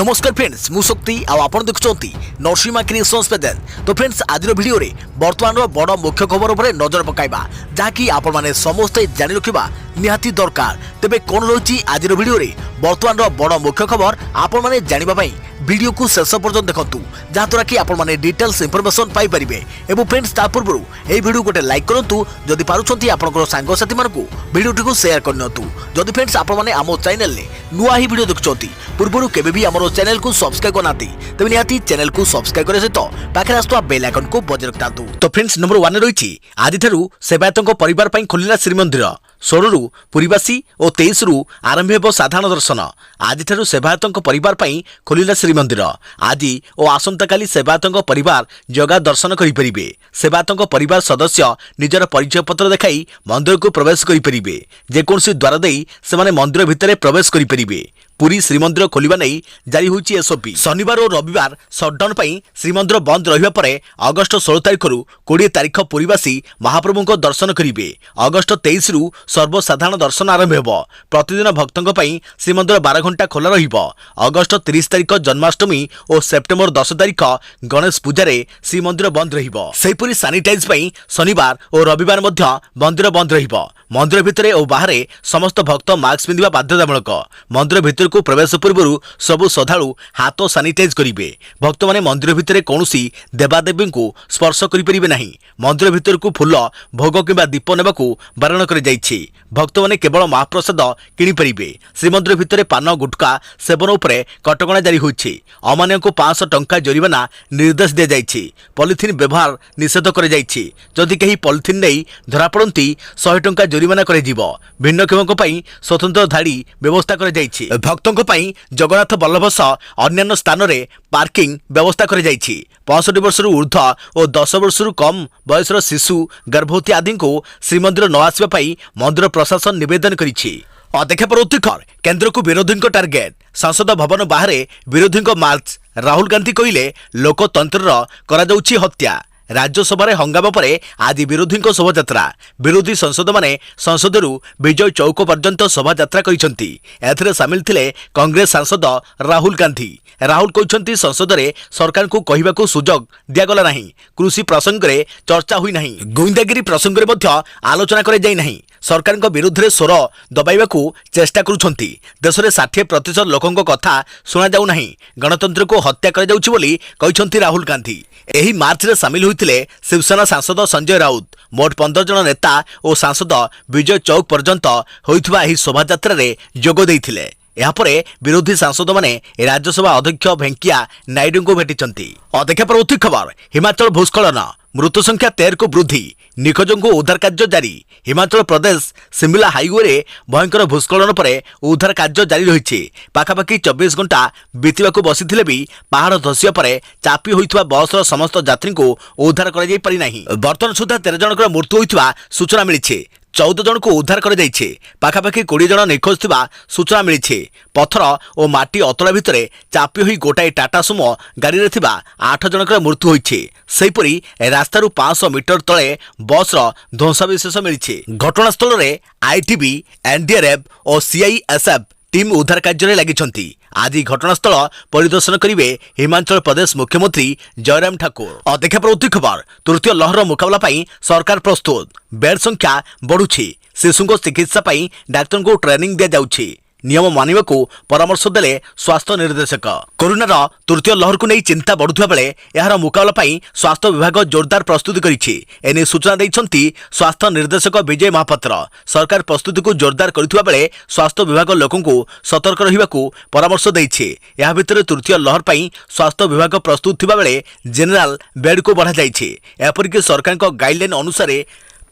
नमस्कार फ्रेंड्स मु शक्ति आपण देखुंती नरसिंहा क्रिएशंस पेजेंट। तो फ्रेंड्स आज वीडियो रे वर्तमान बड़ मुख्य खबर उपर नजर पकाइबा जहाँकि आपण माने समस्ते जानि रखिबा निहाती दरकार। तेबे कोन रही आज वीडियो रे वर्तमान बड़ मुख्य खबर आपण माने जानिबा पई वीडियो को शेष पर्यंत देखंतु जहाँद्वारा कि आपण माने डिटेल्स इंफॉर्मेशन पाई परिबे। एवं फ्रेंड्स ता पूर्व ए वीडियो गोटे लाइक करंतु जदि पारुछंती आपनकर सांग साथी मानकु वीडियो को शेयर करनतु। जदि फ्रेंड्स आपण माने आमो चैनल ले नुआ ही वीडियो देखुछंती पूर्व केबे भी हमरो चैनल को सब्सक्राइब करनाती तबे निहाती चैनल को सब्सक्राइब करे सहित पाखे आस्तुवा बेल आइकन को बजाय रखतांतु। तो फ्रेंड्स नंबर 1 रही आज ठारू सेवायतों परिवार पई खोलिला श्रीमंदिर 16 रु पुरीवासी और 23 रु आरंभ हो साधारण दर्शन। आज ठारू सेवायतों परिवार पई खोलिला श्रीमंदिर। आज और आसंता काली सेवायतों परिवार जगह दर्शन करि परिबे। सेवायतों परिवार सदस्य निजर परिचय पत्र देखाई मंदिर को प्रवेश करि परिबे। जेकोसी द्वार देई से माने मंदिर भितरे प्रवेश करि परिबे। पुरी श्रीमंदिर खोलिबा नै जारी होईची एसओपी। शनिवार और रविवार सटडाउन पई श्रीमंदिर बंद रहिबा परे अगस्त 16 तारिख रु 20 तारिख पुरीवासी महाप्रभुको दर्शन करिवे। अगस्त 23 रु सर्वसाधारण दर्शन आरंभ हेबो। प्रतिदिन भक्तों पई श्रीमंदिर 12 घंटा खोला रहिबो। अगस्त 30 तारिख जन्माष्टमी और सेप्टेम्बर 10 तारिख गणेश पूजारे श्रीमंदिर बंद रहिबो। सेहिपरि सैनिटाइज पई शनिवार और रविवार मध्य मंदिर बंद रहिबो। मंदिर भितरे और बाहरे समस्त भक्त मास्क पिंधिबा बाध्यतामूलक। मंदिर भितर को प्रवेश पूर्व सबु श्रद्धालु हाथ सैनिटाइज करिवे। भक्त माने मंदिर भितरे कौनसी देवादेवी को स्पर्श करि परिबे नाही। मंदिर भितर को फूल भोग किबा दीप नेबाकू बारण करि जाइछि। भक्त माने केवल महाप्रसाद किनि परिबे। श्रीमंदिर भितरे पान गुटका सेवन उपरे कटकणा जारी होइछि। अमान्य को 500 टंका जरिमाना निर्देश दे जाइछि। पॉलिथिन व्यवहार निषेध करि जाइछि। जदि केही पॉलिथिन नै धरा पड़ंती 100 टंका जरिमाना करे जीवो। भिन्नक्षमको पई स्वतंत्र धाड़ी व्यवस्था करे जाइछि। भक्तों पई जगन्नाथ बल्लभ सह अन्य स्थान रे पार्किंग व्यवस्था करे जाइछि। 65 वर्ष ऊर्ध्व और 10 वर्ष कम बयसर शिशु गर्भवती आदि को श्रीमंदिर न आसिबा पई मंदिर प्रशासन निवेदन करिछि। अध्यक्ष प्रवृत्तिकर केंद्र को विरोधी टार्गेट। संसद भवन बाहर विरोधी मार्च। राहुल गांधी कहले लोकतंत्र करा जाउछि हत्या। राज्यसभा हंगामा पर आज विरोधी शोभायात्रा। विरोधी संसद माने संसदरू विजय चौक पर्यंत शोभायात्रा करिसेंती। एथरे सामिल थिले कांग्रेस सांसद राहुल गांधी। राहुल कहते संसद रे सरकार को कहबाकू सुजोग दियागला नाही। कृषि प्रसंग रे चर्चा हुई नाही। गुइंदागिरी प्रसंग रे मध्य आलोचना करे जाई नाही। सरकार विरुद्ध रे स्वर दबाइबाकू चेष्टा करुछंती। देश रे 60% लोकंक कथा सुना जाऊ नाही। गणतंत्र को हत्या करे जाउछि बोली कहछंती राहुल गांधी। एही मार्च रे सामिल होइतिले शिवसेना सांसद संजय राउत। मोट 15 जन नेता और सांसद विजय चौक पर्यंत होइथबा एही शोभायात्रा रे जोग देइथिले। यापरे विरोधी सांसद माने राज्यसभा अध्यक्ष भेंकिया नायडू को भेटिचंती। अध्यक्ष प्रवृत्ति खबर। हिमाचल भूस्खलन मृत्यु संख्या 13 को वृद्धि। निखोजों को उद्धार कार्य जारी। हिमाचल प्रदेश शिमला हाईवे रे भयंकर भूस्खलन पर उद्धार कार्य जारी रही। पाखापाखि 24 घंटा बीतवाक बसीथिले भी पहाड़ धसिया पर चापी होइथवा बसर समस्त यात्री को उद्धार करा जाई पारि नाही। वर्तमान सुधा 13 जनकर मृत्यु होइथवा सूचना मिली। 14 जन को उद्धार कर जाइछे। पाखापाखि 20 जन निखोज थिबा सूचना मिली। पत्थर और माटी अतला भितरे चापी होई गोटाए टाटा सुमो गाड़ी रे थिबा 8 जनकर मृत्यु होइछे। सेहिपरि रास्तारू 500 मीटर तले बसर ध्वंसाविशेष मिली। घटनास्थल रे आईटीबी, एनडीआरएफ और सीआईएसएफ टीम उद्धार कार्य लगी। आज घटनास्थल परिदर्शन करेंगे हिमाचल प्रदेश मुख्यमंत्री जयराम ठाकुर। अध्यक्ष प्रवृत्ति खबर। तृतीय लहर मुकाबला पाई सरकार प्रस्तुत। बेड संख्या बढ़ुछि। शिशु चिकित्सा पाई डाक्तर को ट्रेनिंग दिया जाउछि। नियम मानिबा को परामर्श देले स्वास्थ्य निर्देशक। कोरोनार तृतीय लहर को नहीं चिंता बढ़ुवा बेले यार मुकाबला पाई स्वास्थ्य विभाग जोरदार प्रस्तुति करिछि। एने सूचना दैछंती स्वास्थ्य निर्देशक विजय महापात्र। सरकार प्रस्तुति को जोरदार करिथुवा बेले स्वास्थ्य विभाग लोकों को सतर्क रहिबाकू परामर्श दैछि। या भितर तृतीय लहर पाई स्वास्थ्य विभाग प्रस्तुत थिबा बेले जेनेराल बेड को बढ़ा जाइछि। एपरिक सरकार को गाइडलाइन अनुसार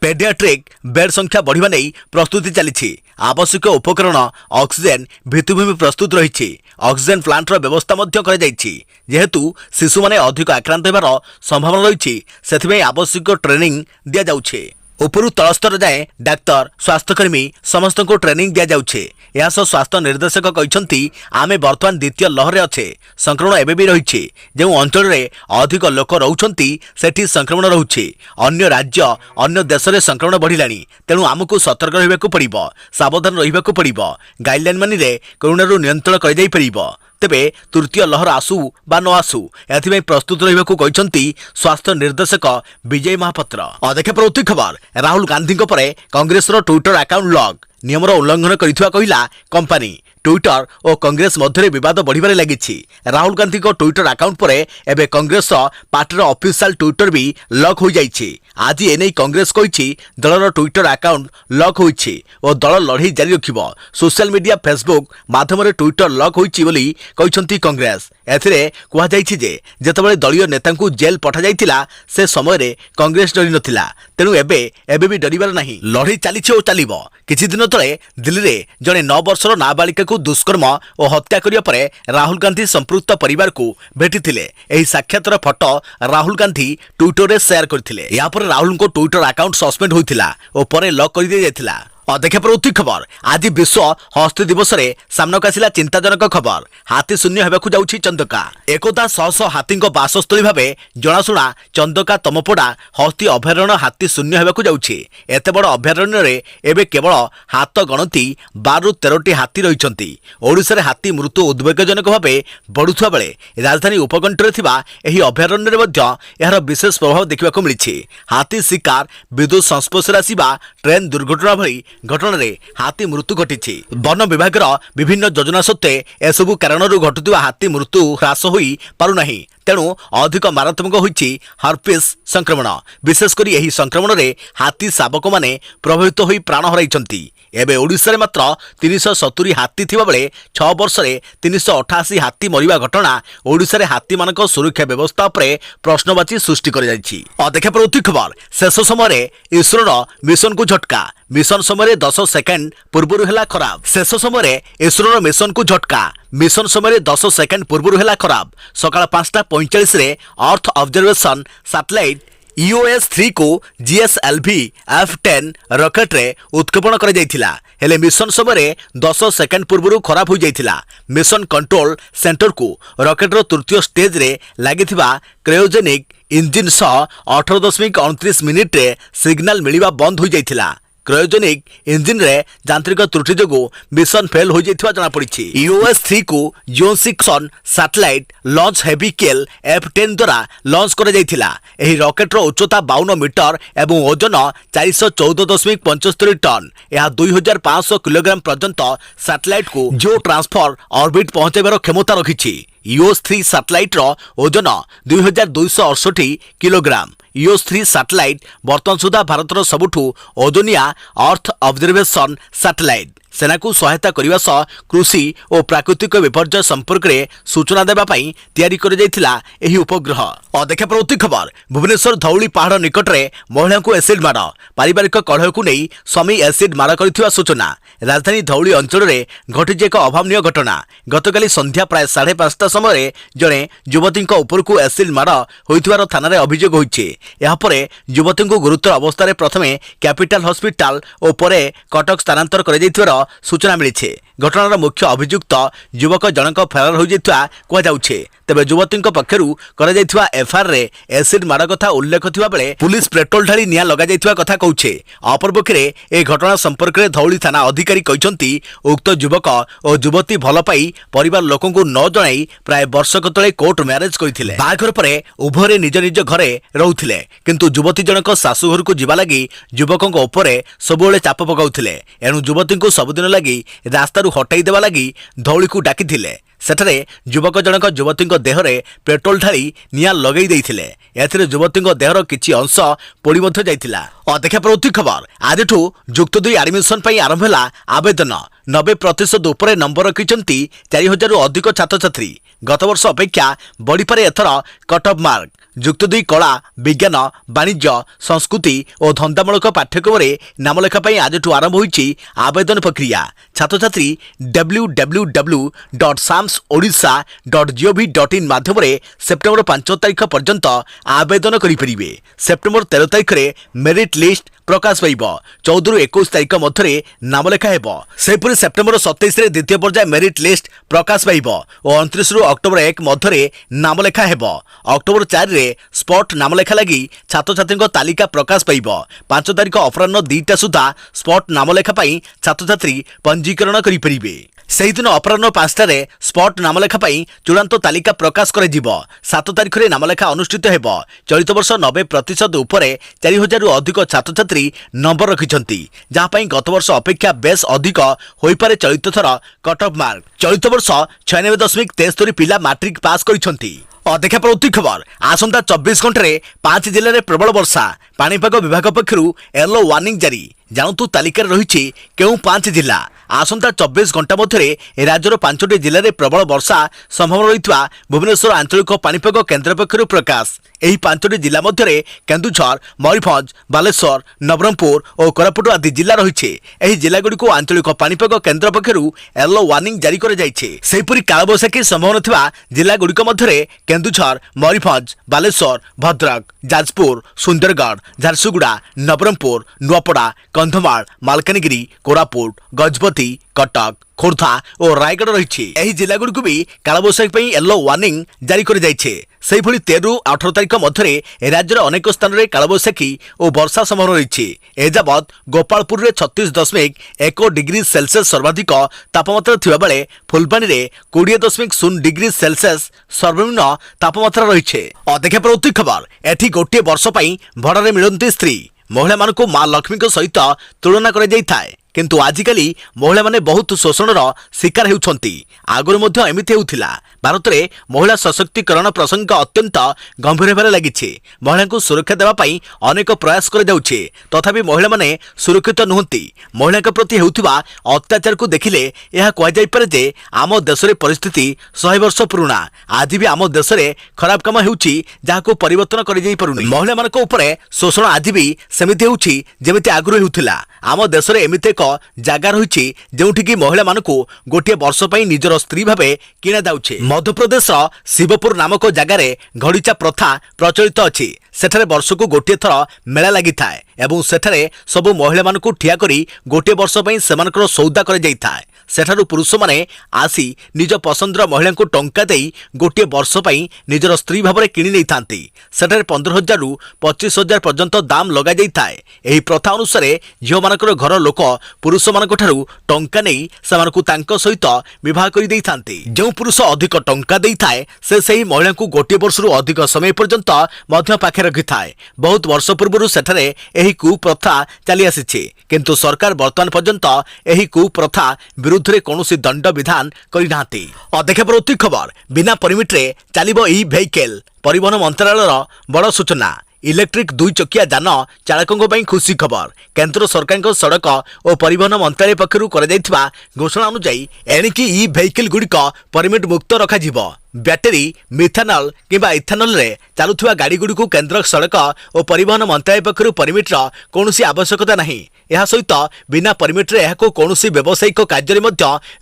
पेडियाट्रिक बेड संख्या बढ़िबा नै प्रस्तुति चली। आवश्यक उपकरण ऑक्सीजन भित्तिभूमि प्रस्तुत रही। ऑक्सीजन प्लांट व्यवस्था जेहेतु शिशु माने अधिक आक्रांत होबार संभावना रही से आवश्यक ट्रेनिंग दिया जाउछे। उपरु तलस्तर जाए डाक्तर स्वास्थ्यकर्मी समस्त को ट्रेनिंग दिया जाउछे। या स्वास्थ्य निर्देशक कहते आमे वर्तमान द्वितीय लहर अच्छे। संक्रमण एबे भी रही। जो अंचल रे अधिक लोक रहउछंती सेठी संक्रमण रहुछि। अन्य राज्य अन्य देश रे संक्रमण बढ़िलानी। तेणु आमको सतर्क रहिबाकू पड़िबो, सावधान रहिबाकू पड़िबो। गाइडलाइन मानिले कोरोना नियंत्रण कर जाई परिबो। ତେବେ ତୃତୀୟ ଲହର ଆସୁ ବା ନ ଆସୁ ଏଥିପାଇଁ ପ୍ରସ୍ତୁତ ରହିବାକୁ କହିଛନ୍ତି ସ୍ୱାସ୍ଥ୍ୟ ନିର୍ଦ୍ଦେଶକ ବିଜୟ ମହାପାତ୍ର। ଅଦେଖା ପ୍ରତି ଖବର ରାହୁଲ ଗାନ୍ଧୀଙ୍କ ପରେ କଂଗ୍ରେସର ଟ୍ୱିଟର ଆକାଉଣ୍ଟ ଲକ୍ ନିୟମର ଉଲ୍ଲଂଘନ କରିଥିବା କହିଲା କମ୍ପାନୀ। ଟ୍ୱିଟର ଓ କଂଗ୍ରେସ ମଧ୍ୟରେ ବିବାଦ ବଢ଼ିବାରେ ଲାଗିଛି। ରାହୁଲ ଗାନ୍ଧୀଙ୍କ ଟ୍ୱିଟର ଆକାଉଣ୍ଟ ପରେ ଏବେ କଂଗ୍ରେସର ପାର୍ଟିର ଅଫିସିଆଲ ଟ୍ୱିଟର ବି ଲକ୍ ହୋଇଯାଇଛି। ଆଜି ଏନେଇ କଂଗ୍ରେସ କହିଛି ଦଳର ଟ୍ୱିଟର ଆକାଉଣ୍ଟ ଲକ୍ ହୋଇଛି ଓ ଦଳ ଲଢ଼େଇ ଜାରି ରଖିବ। ସୋସିଆଲ ମିଡିଆ ଫେସବୁକ୍ ମାଧ୍ୟମରେ ଟ୍ୱିଟର ଲକ୍ ହୋଇଛି ବୋଲି କହିଛନ୍ତି କଂଗ୍ରେସ। ଏଥିରେ କୁହାଯାଇଛି ଯେ ଯେତେବେଳେ ଦଳୀୟ ନେତାଙ୍କୁ ଜେଲ୍ ପଠାଯାଇଥିଲା ସେ ସମୟରେ କଂଗ୍ରେସ ଡରି ନଥିଲା, ତେଣୁ ଏବେ ବି ଡରିବାର ନାହିଁ। ଲଢ଼େଇ ଚାଲିଛି ଓ ଚାଲିବ। କିଛି ଦିନ ତଳେ ଦିଲ୍ଲୀରେ ଜଣେ 9 ବର୍ଷର ନାବାଳିକାକୁ ଦୁଷ୍କର୍ମ ଓ ହତ୍ୟା କରିବା ପରେ ରାହୁଲ ଗାନ୍ଧୀ ସମ୍ପୃକ୍ତ ପରିବାରକୁ ଭେଟିଥିଲେ। ଏହି ସାକ୍ଷାତର ଫଟୋ ରାହୁଲ ଗାନ୍ଧୀ ଟ୍ୱିଟରରେ ସେୟାର କରିଥିଲେ। ଏହାପରେ ରାହୁଲଙ୍କ ଟ୍ୱିଟର ଆକାଉଣ୍ଟ ସସ୍ପେଣ୍ଡ ହୋଇଥିଲା ଓ ପରେ ଲକ୍ କରିଦିଆଯାଇଥିଲା। ଅଦେଖା ପ୍ରତି ଖବର ଆଜି ବିଶ୍ୱ ହସ୍ତୀ ଦିବସରେ ସାମ୍ନାକୁ ଆସିଲା ଚିନ୍ତାଜନକ ଖବର। ହାତୀ ଶୂନ୍ୟ ହେବାକୁ ଯାଉଛି ଚନ୍ଦକା। ଏକଦା ଶହ ଶହ ହାତୀଙ୍କ ବାସସ୍ଥଳୀ ଭାବେ ଜଣାଶୁଣା ଚନ୍ଦକା ତମପଡ଼ା ହସ୍ତୀ ଅଭୟାରଣ୍ୟ ହାତୀ ଶୂନ୍ୟ ହେବାକୁ ଯାଉଛି। ଏତେ ବଡ଼ ଅଭୟାରଣ୍ୟରେ ଏବେ କେବଳ ହାତ ଗଣତି 12ରୁ 13ଟି ହାତୀ ରହିଛନ୍ତି। ଓଡ଼ିଶାରେ ହାତୀ ମୃତ୍ୟୁ ଉଦ୍ବେଗଜନକ ଭାବେ ବଢ଼ୁଥିବା ବେଳେ ରାଜଧାନୀ ଉପକଣ୍ଠରେ ଥିବା ଏହି ଅଭୟାରଣ୍ୟରେ ମଧ୍ୟ ଏହାର ବିଶେଷ ପ୍ରଭାବ ଦେଖିବାକୁ ମିଳିଛି। ହାତୀ ଶିକାର, ବିଦ୍ୟୁତ ସଂସ୍ପର୍ଶରେ ଆସିବା, ଟ୍ରେନ୍ ଦୁର୍ଘଟଣା ଭଳି ଘଟଣାରେ ହାତୀ ମୃତ୍ୟୁ ଘଟିଛି। ବନ ବିଭାଗର ବିଭିନ୍ନ ଯୋଜନା ସତ୍ତ୍ୱେ ଏସବୁ କାରଣରୁ ଘଟୁଥିବା ହାତୀ ମୃତ୍ୟୁ ହ୍ରାସ ହୋଇ ପାରୁନାହିଁ। ତେଣୁ ଅଧିକ ମାରାତ୍ମକ ହୋଇଛି ହର୍ପିସ୍ ସଂକ୍ରମଣ। ବିଶେଷ କରି ଏହି ସଂକ୍ରମଣରେ ହାତୀ ଶାବକମାନେ ପ୍ରଭାବିତ ହୋଇ ପ୍ରାଣ ହରାଇଛନ୍ତି। ଏବେ ଓଡ଼ିଶାରେ ମାତ୍ର 370 ହାତୀ ଥିବାବେଳେ 6 ବର୍ଷରେ 388 ହାତୀ ମରିବା ଘଟଣା ଓଡ଼ିଶାରେ ହାତୀମାନଙ୍କ ସୁରକ୍ଷା ବ୍ୟବସ୍ଥା ଉପରେ ପ୍ରଶ୍ନବାଚୀ ସୃଷ୍ଟି କରାଯାଇଛି। ଅଦେଖା ପ୍ରତି ଖବର ଶେଷ ସମୟରେ ଇସ୍ରୋର ମିଶନକୁ ଝଟକା। ମିଶନ ସମୟରେ 10 ସେକେଣ୍ଡ ପୂର୍ବରୁ ହେଲା ଖରାପ। ଶେଷ ସମୟରେ ଇସ୍ରୋର ମିଶନକୁ ଝଟକା। ମିଶନ ସମୟରେ 10 ସେକେଣ୍ଡ ପୂର୍ବରୁ ହେଲା ଖରାପ। ସକାଳ 5:45ରେ ଅର୍ଥ ଅବଜରଭେସନ ସାଟେଲାଇଟ୍ EOS-3 को GSLV F-10 ରକେଟରେ ଉତ୍କ୍ଷେପଣ କରାଯାଇଥିଲା। ହେଲେ ମିଶନ ସମୟରେ 10 ସେକେଣ୍ଡ ପୂର୍ବରୁ ଖରାପ ହୋଇଯାଇଥିଲା। ମିଶନ କଣ୍ଟ୍ରୋଲ ସେଣ୍ଟରକୁ ରକେଟର ତୃତୀୟ ଷ୍ଟେଜରେ ଲାଗିଥିବା କ୍ରାୟୋଜେନିକ୍ ଇଞ୍ଜିନ୍ ସହ 18.29 ମିନିଟ୍ରେ ସିଗ୍ନାଲ ମିଳିବା ବନ୍ଦ ହୋଇଯାଇଥିଲା। କ୍ରାୟୋଜେନିକ୍ ଇଞ୍ଜିନ୍ରେ ଯାନ୍ତ୍ରିକ ତ୍ରୁଟି ଯୋଗୁଁ ମିଶନ ଫେଲ୍ ହୋଇଯାଇଥିବା ଜଣାପଡ଼ିଛି। EOS-3 କୁ ଜିଓସିକ୍ସନ୍ ସାଟେଲାଇଟ୍ ଲଞ୍ଚ ହେଭିକେଲ୍ F-10 ଦ୍ୱାରା ଲଞ୍ଚ କରାଯାଇଥିଲା। ଏହି ରକେଟର ଉଚ୍ଚତା 52 ମିଟର ଏବଂ ଓଜନ 414.75 ଟନ୍। ଏହା 2500 କିଲୋଗ୍ରାମ ପର୍ଯ୍ୟନ୍ତ ସାଟେଲାଇଟ୍କୁ ଜିଓ ଟ୍ରାନ୍ସଫର ଅର୍ବିଟ୍ ପହଞ୍ଚାଇବାର କ୍ଷମତା ରଖିଛି। EOS-3 ସାଟେଲାଇଟ୍ର ଓଜନ 2268 କିଲୋଗ୍ରାମ। EOS-3 ସାଟେଲାଇଟ୍ ବର୍ତ୍ତମାନ ସୁଦ୍ଧା ଭାରତର ସବୁଠୁ ଓଜନିଆ ଅର୍ଥ ଅବଜରଭେସନ ସାଟେଲାଇଟ୍। ସେନାକୁ ସହାୟତା କରିବା ସହ କୃଷି ଓ ପ୍ରାକୃତିକ ବିପର୍ଯ୍ୟୟ ସମ୍ପର୍କରେ ସୂଚନା ଦେବା ପାଇଁ ତିଆରି କରାଯାଇଥିଲା ଏହି ଉପଗ୍ରହ। ଅଦେଖା ପ୍ରତି ଖବର ଭୁବନେଶ୍ୱର ଧଉଳି ପାହାଡ଼ ନିକଟରେ ମହିଳାଙ୍କୁ ଏସିଡ୍ ମାଡ଼। ପାରିବାରିକ କଳହକୁ ନେଇ ସ୍ୱାମୀ ଏସିଡ୍ ମାଡ଼ କରିଥିବା ସୂଚନା। ରାଜଧାନୀ ଧଉଳି ଅଞ୍ଚଳରେ ଘଟିଛି ଏକ ଅଭାବନୀୟ ଘଟଣା। ଗତକାଲି ସନ୍ଧ୍ୟା ପ୍ରାୟ 5:30 ସମୟରେ ଜଣେ ଯୁବତୀଙ୍କ ଉପରକୁ ଏସିଡ୍ ମାଡ଼ ହୋଇଥିବାର ଥାନାରେ ଅଭିଯୋଗ ହୋଇଛି। ଏହାପରେ ଯୁବତୀଙ୍କୁ ଗୁରୁତର ଅବସ୍ଥାରେ ପ୍ରଥମେ କ୍ୟାପିଟାଲ ହସ୍ପିଟାଲ ଓ ପରେ କଟକ ସ୍ଥାନାନ୍ତର କରାଯାଇଥିବାର ସୂଚନା ମିଳିଛି। ଘଟଣାର ମୁଖ୍ୟ ଅଭିଯୁକ୍ତ ଯୁବକ ଜଣକ ଫେରାର ହୋଇଯାଇଥିବା କୁହାଯାଉଛି। ତେବେ ଯୁବତୀଙ୍କ ପକ୍ଷରୁ କରାଯାଇଥିବା ଏଫ୍ଆଇଆର୍ରେ ଏସିଡ୍ ମାଡ଼ କଥା ଉଲ୍ଲେଖ ଥିବା ବେଳେ ପୁଲିସ ପେଟ୍ରୋଲ ଢାଳି ନିଆଁ ଲଗାଯାଇଥିବା କଥା କହୁଛି। ଅପରପକ୍ଷରେ ଏହି ଘଟଣା ସମ୍ପର୍କରେ ଧଉଳି ଥାନା ଅଧିକାରୀ କହିଛନ୍ତି ଉକ୍ତ ଯୁବକ ଓ ଯୁବତୀ ଭଲ ପାଇ ପରିବାର ଲୋକଙ୍କୁ ନ ଜଣାଇ ପ୍ରାୟ ବର୍ଷକ ତଳେ କୋର୍ଟ ମ୍ୟାରେଜ କରିଥିଲେ। ବାହାଘର ପରେ ଉଭୟରେ ନିଜ ନିଜ ଘରେ ରହୁଥିଲେ, କିନ୍ତୁ ଯୁବତୀ ଜଣକ ଶାଶୁ ଘରକୁ ଯିବା ଲାଗି ଯୁବକଙ୍କ ଉପରେ ସବୁବେଳେ ଚାପ ପକାଉଥିଲେ। ଏଣୁ ଯୁବତୀଙ୍କୁ ସବୁଦିନ ଲାଗି ରାସ୍ତାରୁ ହଟାଇ ଦେବା ଲାଗି ଧଉଳିକୁ ଡାକିଥିଲେ। ସେଠାରେ ଯୁବକ ଜଣକ ଯୁବତୀଙ୍କ ଦେହରେ ପେଟ୍ରୋଲ ଢାଳି ନିଆଁ ଲଗାଇ ଦେଇଥିଲେ। ଏଥିରେ ଯୁବତୀଙ୍କ ଦେହର କିଛି ଅଂଶ ପୋଡ଼ି ମଧ୍ୟ ଯାଇଥିଲା। ଅଦେଖା ପ୍ରତି ଖବର ଆଜିଠୁ ଯୁକ୍ତ 2 ଆଡମିସନ ପାଇଁ ଆରମ୍ଭ ହେଲା ଆବେଦନ। 90% ଉପରେ ନମ୍ବର ରଖିଛନ୍ତି 4000ରୁ ଅଧିକ ଛାତ୍ରଛାତ୍ରୀ। ଗତବର୍ଷ ଅପେକ୍ଷା ବଢ଼ିପାରେ ଏଥର କଟ୍ ଅଫ୍ ମାର୍କ। ଯୁକ୍ତ 2 କଳା, ବିଜ୍ଞାନ, ବାଣିଜ୍ୟ, ସଂସ୍କୃତି ଓ ଧନ୍ଦାମୂଳକ ପାଠ୍ୟକ୍ରମରେ ନାମଲେଖା ପାଇଁ ଆଜିଠୁ ଆରମ୍ଭ ହୋଇଛି ଆବେଦନ ପ୍ରକ୍ରିୟା। ଛାତ୍ରଛାତ୍ରୀ www.samsodisha.gov.in ମାଧ୍ୟମରେ ସେପ୍ଟେମ୍ବର 5 ତାରିଖ ପର୍ଯ୍ୟନ୍ତ ଆବେଦନ କରିପାରିବେ। ସେପ୍ଟେମ୍ବର 13 ତାରିଖରେ ମେରିଟ୍ ଲିଷ୍ଟ ପ୍ରକାଶ ପାଇବ। 14ରୁ 21 ତାରିଖ ମଧ୍ୟରେ ନାମଲେଖା ହେବ। ସେହିପରି ସେପ୍ଟେମ୍ବର 27ରେ ଦ୍ୱିତୀୟ ପର୍ଯ୍ୟାୟ ମେରିଟ୍ ଲିଷ୍ଟ ପ୍ରକାଶ ପାଇବ ଓ 29ରୁ ଅକ୍ଟୋବର 1 ମଧ୍ୟରେ ନାମଲେଖା ହେବ। ଅକ୍ଟୋବର 4ରେ ସ୍ପଟ୍ ନାମଲେଖା ଲାଗି ଛାତ୍ରଛାତ୍ରୀଙ୍କ ତାଲିକା ପ୍ରକାଶ ପାଇବ। 5 ତାରିଖ ଅପରାହ୍ନ 2ଟା ସୁଦ୍ଧା ସ୍ପଟ୍ ନାମଲେଖା ପାଇଁ ଛାତ୍ରଛାତ୍ରୀ ପଞ୍ଜୀକରଣ କରିପାରିବେ। ସେହି ଦିନ ଅପରାହ୍ନ 5ଟାରେ ସ୍ପଟ୍ ନାମଲେଖା ପାଇଁ ଚୂଡ଼ାନ୍ତ ତାଲିକା ପ୍ରକାଶ କରାଯିବ। 7 ତାରିଖରେ ନାମଲେଖା ଅନୁଷ୍ଠିତ ହେବ। ଚଳିତ ବର୍ଷ 90% ଉପରେ 4000ରୁ ଅଧିକ ଛାତ୍ରଛାତ୍ରୀ ନମ୍ବର ରଖିଛନ୍ତି, ଯାହା ପାଇଁ ଗତ ବର୍ଷ ଅପେକ୍ଷା ବେଶ୍ ଅଧିକ ହୋଇପାରେ ଚଳିତ ଥର କଟ୍ଅଫ୍ ମାର୍କ। ଚଳିତ ବର୍ଷ 96.73 ପିଲା ମାଟ୍ରିକ ପାସ୍ କରିଛନ୍ତି। देखा पड़ती खबर आसंता 24 घंटे 5 जिले में प्रबल वर्षा। पाणीपाग विभाग पक्षरु येलो वार्निंग जारी। जानतु तालिकार रही केउ 5 जिला। आसंता 24 घंटा मध्य राज्यर 5टी जिले में प्रबल वर्षा संभावना रही भुवनेश्वर आंचलिक पाणीपाग केन्द्र पक्षरु प्रकाश। यही 5टी जिला मध्य केन्दुझर, मयूरभंज, बालेश्वर, नवरंगपुर और कोरापुट आदि जिला रही। यही जिलागुड़ी को आंचलिक पाणीपाग केन्द्र पक्षरु येलो वार्निंग जारी कर कालबैशाखी संभावना थिबा जिलागुड़िक मध्य केन्दुझर, मयूरभंज, बालेश्वर, भद्रक, जाजपुर, सुंदरगढ़, झारसुगुड़ा, नवरंगपुर, नुआपड़ा, कंधमाल, मालकानगिरी, कोरापुट, गजपति, कटक, खोर्धा और रायगढ़ रही। यही जिलागुड़ी भी कालबैशाखी येलो वार्निंग जारी कर 13 ରୁ 18 तारिख मध्य राज्यर अनेक स्थान में कालबैशाखी और वर्षा संभावना रही। एजावत गोपालपुर में 36.1 डिग्री सेल्सियस सर्वाधिक तापमात्रा थिबा बेले फुलबाणी में 20.0 डिग्री सेल्सियस सर्वनिम्न तापमात्रा रही। देखा पड़ती खबर एठी गोटे वर्ष भड़े मिलती स्त्री महिला मानक मां लक्ष्मी सहित तुलना कर किंतु आजिकाली महिला माने बहुत शोषणर शिकार होउछंती। आगुर मध्य एमिति हेउथिला। भारत में महिला सशक्तिकरण प्रसंग अत्यंत गंभीर होबार लागिछि। महिला को सुरक्षा देवा पई अनेक प्रयास कर जाउछि, तथापि महिला माने सुरक्षित नुहंती। महिला के प्रति हेउथिबा अत्याचार को देखिले यह कह जाय पारे जे आम देश रे परिस्थिति 100 वर्ष पुराना। आज भी आम देश रे खराब काम हेउछि जाहाको परिवर्तन कर जाय पारुनी। महिला मानक उपरे शोषण आज भी सेमिति हेउछि जेमिति आगुर हेउथिला। आम देश रे एमिति जगह रही जोठिकी महिला मानक गोटे वर्ष निजर स्त्री भाव किणा जाउछे। मध्यप्रदेश शिवपुर नामक जगार घड़ीचा प्रथा प्रचलित अच्छी। सेठारे वर्षको गोटे थर मेला लगी थाए एवं सेठारे सबु महिला मानक ठिया करी गोटे वर्ष सेमानकर सौदा कर जाई थाए। सेठारु पुरुष माने आसी निज पसंदर महिला को टंका देई गोटे वर्ष निजर स्त्री भाव में किणी नहीं थांती। सेठारे 15,000 ରୁ 25,000 पर्यंत दाम लगा जाई थाए। एही प्रथा अनुसार झियो मानकर घर लोक पुरुष मानक ठारू टंका नहीं सेमानकु तांको सहित विवाह करि देई थांती। जो पुरुष अधिक टंका देई थाए से सही महिला को गोटे वर्ष रु अधिक समय पर्यंत मध्य पाखे रखि थाए। बहुत वर्ष पूर्व सेठारे एही कुप्रथा चली आसीछि, किंतु सरकार वर्तमान पर्यंत एही कुप्रथा विरुद्ध रे कौनसी दंड विधान करिनांती। देखा पड़ती खबर बिना परमिट रे चलिबो ई व्हीकल। परिवहन मंत्रालय बड़ सूचना। इलेक्ट्रिक 2 चकिया जान चालकों पर खुशी खबर। केंद्र सरकार सड़क और परिवहन मंत्रालय पक्षरु कर जायथिबा घोषणा अनुसार एणिकी ई व्हीकल गुड़िक परमिट मुक्त रखा। बैटेरी, मिथानल किंबा इथानल रे चलुवा गाड़ी गुड़ी को केंद्र सड़क और परिवहन मंत्रालय पक्षरु परमिटर कौन आवश्यकता नहीं। यह सहित बिना परमिट रे यह कौन व्यावसायिक कार्य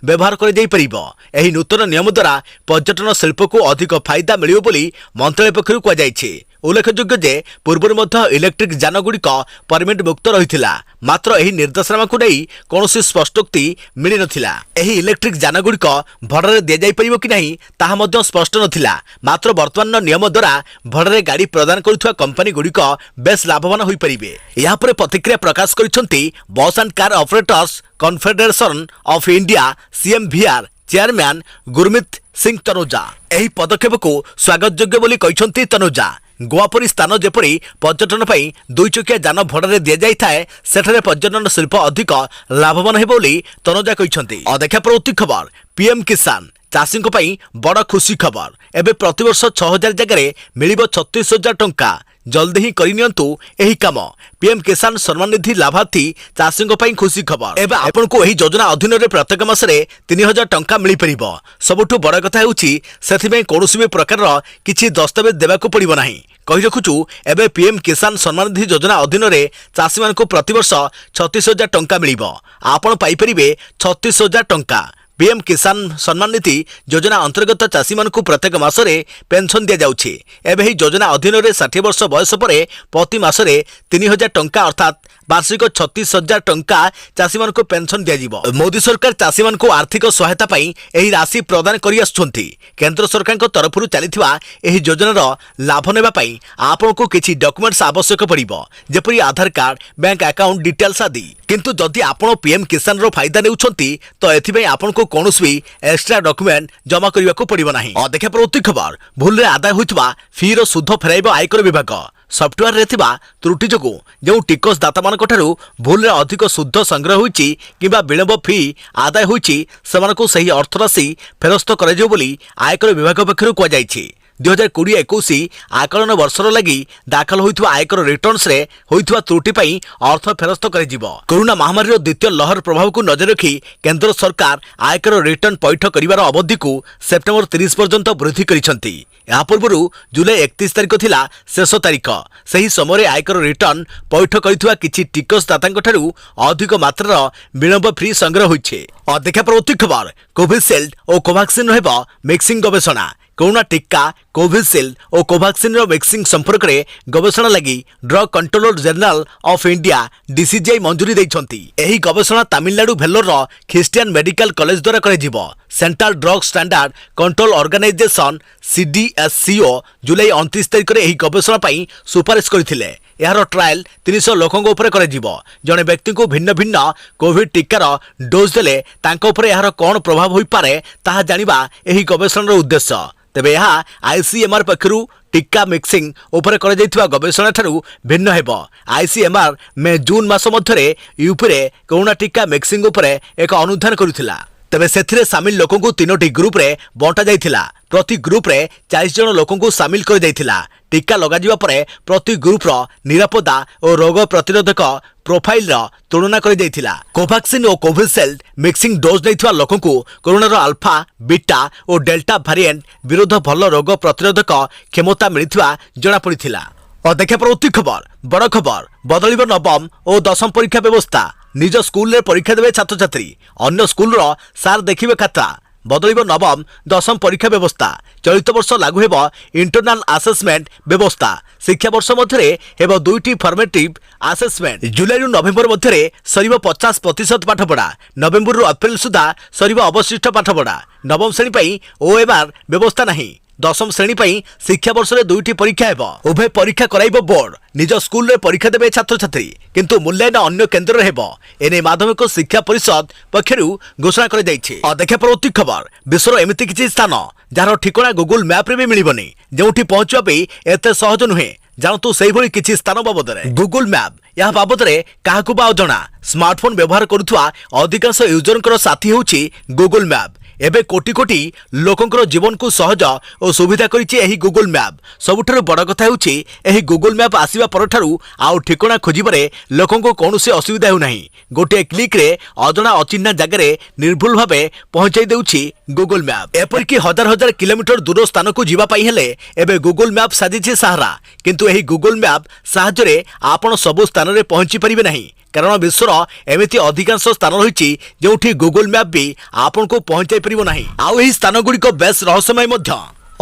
व्यवहार कर नूतन नियम द्वारा पर्यटन शिल्प को अधिक फायदा मिलियो बोली मंत्रालय पक्षरु कहुଯାଇଛି। उल्लेखयोग्य जे पूर्व इलेक्ट्रिक जान गुड़िक परमिट मुक्त रही। मात्र यही निर्देशनामा को नहीं कौन स्पष्टोक्ति मिल नथिला। एही इलेक्ट्रिक जान गुड़िक भड़े दि जाई परिबो कि नहीं ताहा स्पष्ट नथिला। मात्र वर्तमान नियम द्वारा भड़े गाड़ी प्रदान करुवा कंपनी गुड़िक बेस लाभवान होई परिबे। या परे प्रतिक्रिया प्रकाश करिसंती bus and car operators confederation of India CMVR chairman Gurmeet Singh Tanuja. एही पदक्षेप को स्वागत योग्य बोली कहिसंती तनुजा। गोवा परी स्थान जेपरी पर्यटन पर 2 चकिया जान भड़े दि जाई थाए सेठारे पर्यटन शिल्प अधिक लाभवान हेबो बोली तनुजा कहिसंती। देखा पड़ती खबर पीएम किसान चाषी बड़ खुशी खबर। एबे प्रतिवर्ष 6,000 जगह मिलिबो 36,000 टंका। जल्दी ही करनियंतु एही काम। पीएम किसान सम्मान निधि लाभार्थी चाषी खुशी खबर। एबे आपण को एही योजना अधीन रे प्रत्येक मासरे 3,000 टंका मिली परिबो। सबुठु बड़ कथा हेउची सेथिबे कोनोसी भी प्रकार किछि दस्तावेज देबाको पड़िबो नाही। कहि रखुछु एबे पीएम किसान सम्मान निधि योजना अधीन रे चाषी मान को प्रतिवर्ष 36,000 टंका मिलिबो। आपण पाई परिबे 36,000 टंका। पीएम किसान सम्मान निधि योजना अंतर्गत चाषी मानक प्रत्येक मासरे पेंशन दि जाउछि। एबे ही योजना अधीन रे 60 वर्ष बयस पर प्रति मासरे 3,000 टंका अर्थात वार्षिक 36,000 टंका चाषी मानक पेंशन दि जाइबो। मोदी सरकार चाषी मानक आर्थिक सहायता पई एही राशि प्रदान करि आछुंती। केंद्र सरकार तरफरु चलिथिबा एही योजनार लाभ नेबा पई आपनको किछि डॉक्यूमेंट्स आवश्यक पड़िबो, जेपरि आधार कार्ड, बैंक अकाउंट डिटेल्स आदि। किंतु जदि आपण पीएम किसान रो फायदा नेउछंती तो एथिबे आपनको आपको कौन भी एक्सट्रा डॉक्यूमेंट जमा करने को पड़ो ना। देखा प्रवृत्ति खबर भूल आदाय होता फी रुद्ध फेर आयकर विभाग सफ्टवेयर रे थिबा त्रुटि जोगु जो टिकस दाता मानक ठारू भूल अधिक शुद्ध संग्रह होईची किंबा विलंब फी आदाय होईची सेमानकु सही अर्थ राशि फेरस्त कराजियो बोली आयकर विभाग पक्षरु कुआ जाईची। 2020-21 आकलन वर्षर लगी दाखल होइथवा आयकर रिटर्न्स रे होइथवा त्रुटि पई अर्थ फेरस्त करिजिवो। कोरोना महामारी द्वितीय लहर प्रभाव को नजर रखी केंद्र सरकार आयकर रिटर्न पैठ करिवार अवधि को सेप्टेम्बर 30 पर्यंत वृद्धि करिसंती। या पूर्व जुलाई 31 तारिख थिला शेष तारिख। सही समय आयकर रिटर्न पैठ करिथवा किछि टिकस दातांक ठारू अधिक मात्रार विलंब फ्री संग्रह होइछे। देखा प्रवृत्ति खबर कोविशील्ड और कोवैक्सीन रहबो मिक्सिंग गवेषणा। कोरोना टीका कोविशील्ड और कोवैक्सीन मिक्सिंग संपर्क में गवेषणा लगी drug controller general of India DCGI मंजूरी देइछंती। एही गवेषणा Tamil Nadu Vellore Christian medical college द्वारा कराजिवो। Central drug standard control organisation CDSCO जुलाई 29 तारिख में एही गवेषणा पई सुपारिश करथिले। यार ट्रायल 300 लोकंक उपरे कराजिवो। जने व्यक्ति को भिन्न भिन्न कोविड टीकार डोज देले तांको उपरे यार कोन प्रभाव होई पारे ताहा जानिबा एही गवेषणार उद्देश्य। तेबे यह आईसीएमआर पक्षरु टीका मिक्सिंग उपरे करा जायथिबा गवेषणा ठारू भिन्न हेबो। आईसीएमआर में जून मास मध्यरे यूपी रे कोरोना टीका मिक्सिंग उपरे एक अनुधान करुथिला। तेबे सेथिरे सामिल लोकों को 3टी ग्रुप रे बंटा जायथिला। प्रति ग्रुप रे 40 जन लोकों को सामिल कर जायथिला। टीका लगा जिबा परे प्रति ग्रुप रो निरापदा और रोग प्रतिरोधक प्रोफाइल रो तुलना कर जायथिला। कोवैक्सीन और कोविशील्ड मिक्सिंग डोज नैथिबा लोकों को कोरोना रो अल्फा बीटा और डेल्टा वेरिएंट विरुद्ध भल रोग प्रतिरोधक क्षमता मिलिथिबा जणा पड़िथिला। और देखा प्रवृत्ति खबर बड़ खबर बदलिब नवम और दशम परीक्षा व्यवस्था। निज स्कूल रे परीक्षा देवे छात्र छात्री अन्य स्कूल रो सार देखिबे खाता। बदलिब नवम दशम परीक्षा व्यवस्था। चलित वर्ष लागू हेब इंटरनाल असेसमेंट व्यवस्था। शिक्षा वर्ष मध्य हेब 2टी फॉर्मेटिव असेसमेंट। जुलाई रु नवेम्बर मध्य सरिब 50% पाठपढ़ा। नवेम्बर रु अप्रैल सुधा सरिब अवशिष्ट पाठपढ़ा। नवम श्रेणी पई ओएमआर व्यवस्था नहीं। दशम श्रेणी पई शिक्षा वर्ष रे 2टी परीक्षा हेब। उभय परीक्षा कराइब बोर्ड। निज स्कूल रे परीक्षा देबे छात्र छात्री किंतु मूल्यांकन अन्य केंद्र रे हेब। एने माध्यमिक शिक्षा परिषद पक्षरु घोषणा कर जायछि। देखा प्रवृत्ति खबर विश्वर एमिति किछि स्थान जार ठिकाना गूगल मैप रे भी मिलिबनी जोठी पहुंचवा पे एते सहज नुहे। जानतु सेही भली किछि स्थान बाबद रे गूगल मैप या बाबद रे काहाकु बा जणा। स्मार्टफोन व्यवहार करुथुवा अधिकांश यूजरଙ୍କର साथी होछि गूगल मैप। एबे कोटी कोटी लोकंकर जीवन को सहज और सुविधा करिछि एही गूगल मैप। सबुठारु बड़ कथा होछि एही गूगल मैप आसीबा परठारु आउ ठिकाना खोजिबारे लोकंको कोनोसी असुविधा हो नाही। गोटे क्लिक रे अजणा अचिन्हा जगह रे निर्भुल भाबे पहुंचाई देउछि गूगल मैप। एपरिक हजार हजार किलोमीटर दूर स्थान को जीवा पाई हेले एबे गूगल मैप साजिछि सहारा। किंतु एही गूगल मैप साहाय्य रे आपण सब स्थान रे पहुंची परिबे नाही। कारण विश्वर एमिति अधिकांश स्थान रही जोठी गूगल मैप भी आपन को पहुंचाई परिबो नाही। आउ एही स्थान गुड़िक बेस रहस्यमय मध्य।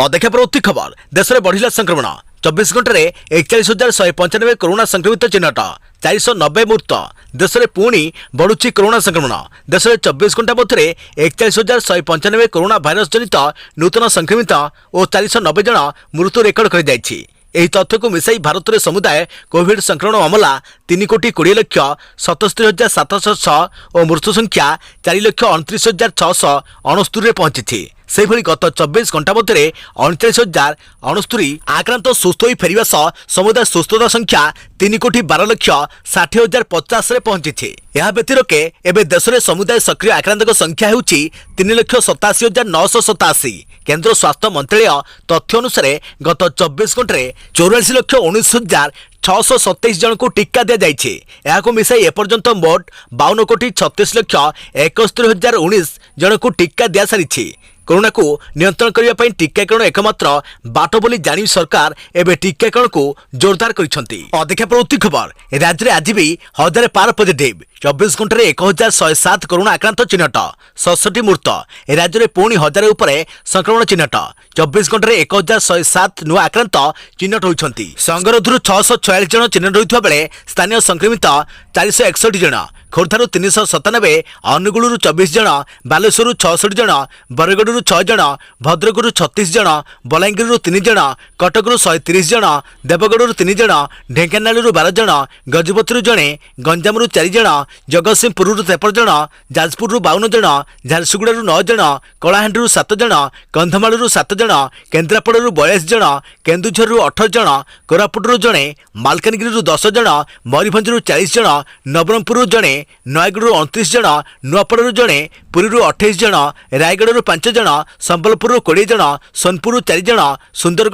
देखा प्रवृत्ति खबर देश में बढ़िला संक्रमण। 24 घंटे में 41,195 कोरोना संक्रमित चिन्हट। 490 मृत। देश में पुणी बढ़ुची कोरोना संक्रमण। देश में 24 घंटा मध्य 41,195 कोरोना भाइरस जनित नूतन संक्रमित और 490 जन मृत्यु रेकर्ड कर जायछि। एही तथ्य को मिसाई भारत में समुदाय कोविड संक्रमण मामला 3,20,77,706 और मृत्यु संख्या 4,29,669 पहुंची। सेहिभली गत 24 घंटा मध्य 39,069 आक्रांत सुस्थ हो फेरिबा सह समुदाय सुस्थता संख्या 3,12,60,050 पहुंची। यह व्यतिरके एबे देश में समुदाय सक्रिय आक्रांत संख्या होउछि 3,87,987। केंद्र स्वास्थ्य मंत्रालय तथ्य अनुसार गत 24 घंटे 84,19,627 जन को टीका दिया जाइछे। याको मिसाई एपर्यंत मोट 52,36,71,19 जन को टीका दिया सारिछि। कोरोना को नियंत्रण करने पर टीकाकरण एकमात्र बाट बोली जानी सरकार एवं टीकाकरण को जोरदार करिसेंती। देखा प्रवृत्ति खबर राज्य में आज भी 1000 पार पॉजिटिव। 24 घंटे 1,107 कोरोना आक्रांत चिन्हट। 67 मृत। राज्य में पुणी 1000 उपरे संक्रमण चिन्हट। 24 घंटे 1,107 नुआ आक्रांत चिन्हट होइछंती। संगरोधरु 646 जन चिन्हट होइथबा बेले स्थानीय संक्रमित 461 जन। खोर्धारू 397, अनुगुलू 24 जन, बालेश्वर 66 जन, बरगढ़ 6 जन, भद्रकरू 36 जन, बलांगीर 3 जन, कटकरू 130 जन, देवगढ़ 3 जन, ढेंकानाल 12 जन, गजपति जड़े, गंजाम 4 जन, जगतसिंहपुर 53 जन, जाजपुर 52 जन, झारसुगुड़ा 9 जन, कलाहांडी 7 जन, कंधमाल 7 जन, केन्द्रापड़ा 42 जन, केन्दुझर 18 जन, कोरापुट जड़े, मालकानगिरी 10 जन, मयूरभंज 40 जन, नवरंगपुर जड़े, नयगढ़ 29 जन, नुआपड़ा जड़े, पुरी 28 जन, रायगढ़ 5 जन, संबलपुर 20 जन, सोनपुर 4 जन, सुंदरगढ़